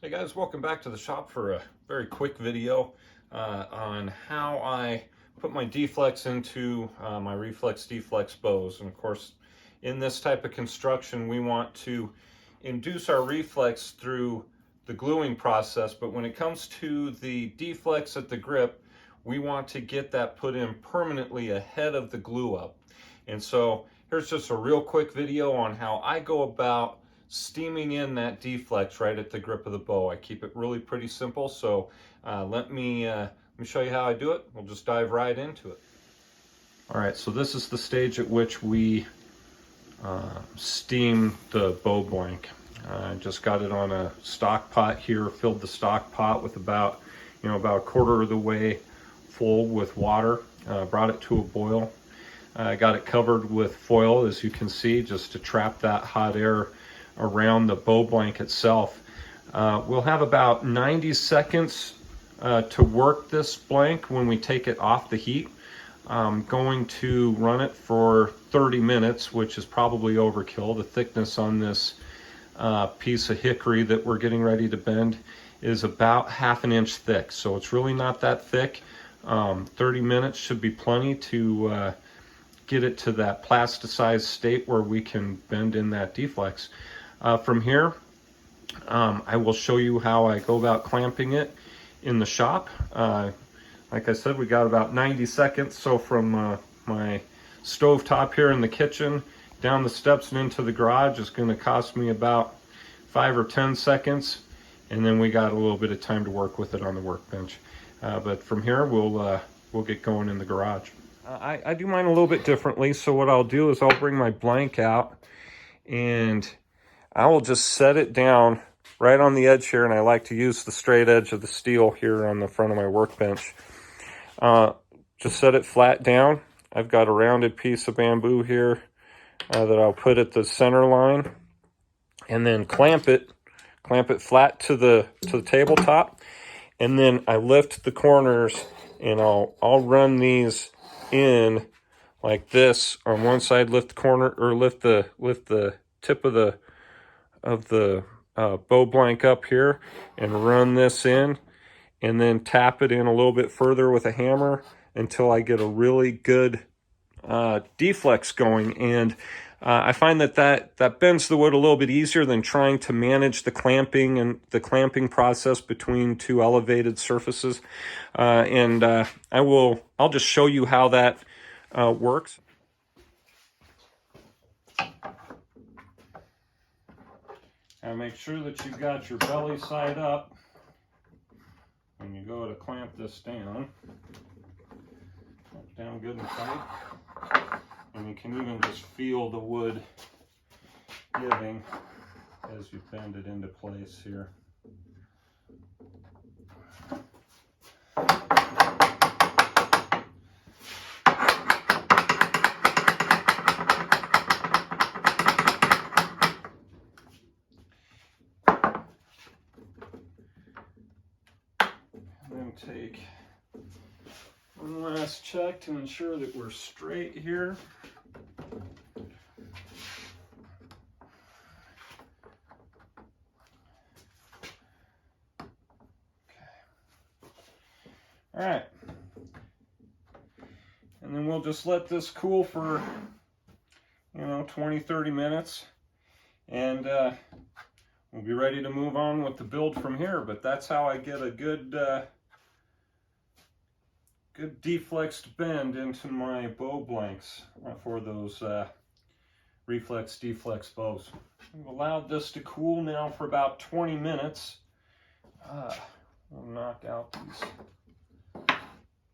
Hey guys, welcome back to the shop for a very quick video on how I put my deflex into my reflex deflex bows. And of course, in this type of construction, we want to induce our reflex through the gluing process, but when it comes to the deflex at the grip, we want to get that put in permanently ahead of the glue up. And so here's just a real quick video on how I go about steaming in that deflex right at the grip of the bow. I keep it really pretty simple, so let me show you how I do it. We'll just dive right into it. All right, so this is the stage at which we steam the bow blank. I just got it on a stock pot here, filled the stock pot with about a quarter of the way full with water, brought it to a boil. I got it covered with foil, as you can see, just to trap that hot air around the bow blank itself. We'll have about 90 seconds to work this blank when we take it off the heat. I'm going to run it for 30 minutes, which is probably overkill. The thickness on this piece of hickory that we're getting ready to bend is about 1/2 inch thick, so it's really not that thick. 30 minutes should be plenty to get it to that plasticized state where we can bend in that deflex. From here, I will show you how I go about clamping it in the shop. Like I said, we got about 90 seconds. So from my stove top here in the kitchen, down the steps and into the garage is going to cost me about 5 or 10 seconds. And then we got a little bit of time to work with it on the workbench. But from here, we'll get going in the garage. I do mine a little bit differently. So what I'll do is I'll bring my blank out and I will just set it down right on the edge here, and I like to use the straight edge of the steel here on the front of my workbench. Just set it flat down. I've got a rounded piece of bamboo here that I'll put at the center line, and then clamp it flat to the tabletop, and then I lift the corners, and I'll run these in like this on one side. Lift the corner, or lift the tip of the bow blank up here and run this in, and then tap it in a little bit further with a hammer until I get a really good deflex going. And I find that bends the wood a little bit easier than trying to manage the clamping and the clamping process between two elevated surfaces. I'll just show you how that works. And make sure that you've got your belly side up when you go to clamp this down. Clamp down good and tight. And you can even just feel the wood giving as you bend it into place here. Take one last check to ensure that we're straight here. Okay. All right. And then we'll just let this cool for 20-30 minutes, and we'll be ready to move on with the build from here. But that's how I get a good deflexed bend into my bow blanks for those reflex deflex bows. We've allowed this to cool now for about 20 minutes. We'll knock out these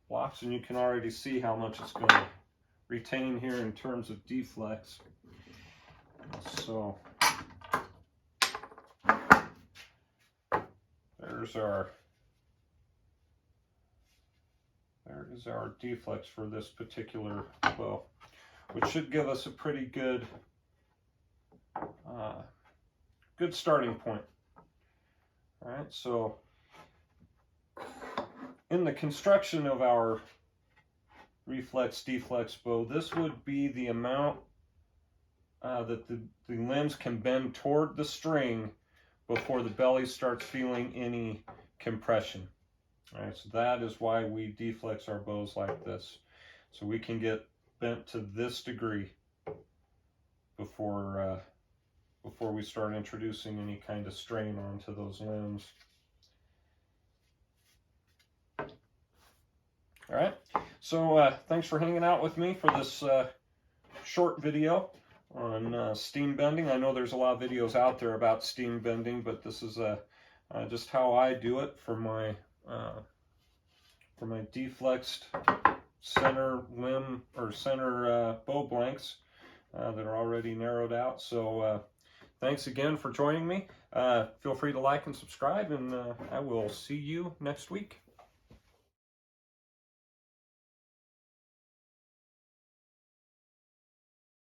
blocks, and you can already see how much it's going to retain here in terms of deflex. So there is our deflex for this particular bow, which should give us a pretty good starting point. All right, so in the construction of our reflex deflex bow, this would be the amount that the limbs can bend toward the string before the belly starts feeling any compression. All right, so that is why we deflex our bows like this. So we can get bent to this degree before we start introducing any kind of strain onto those limbs. All right, so thanks for hanging out with me for this short video on steam bending. I know there's a lot of videos out there about steam bending, but this is just how I do it for my deflexed center limb or center bow blanks that are already narrowed out. So thanks again for joining me. Feel free to like and subscribe, and I will see you next week.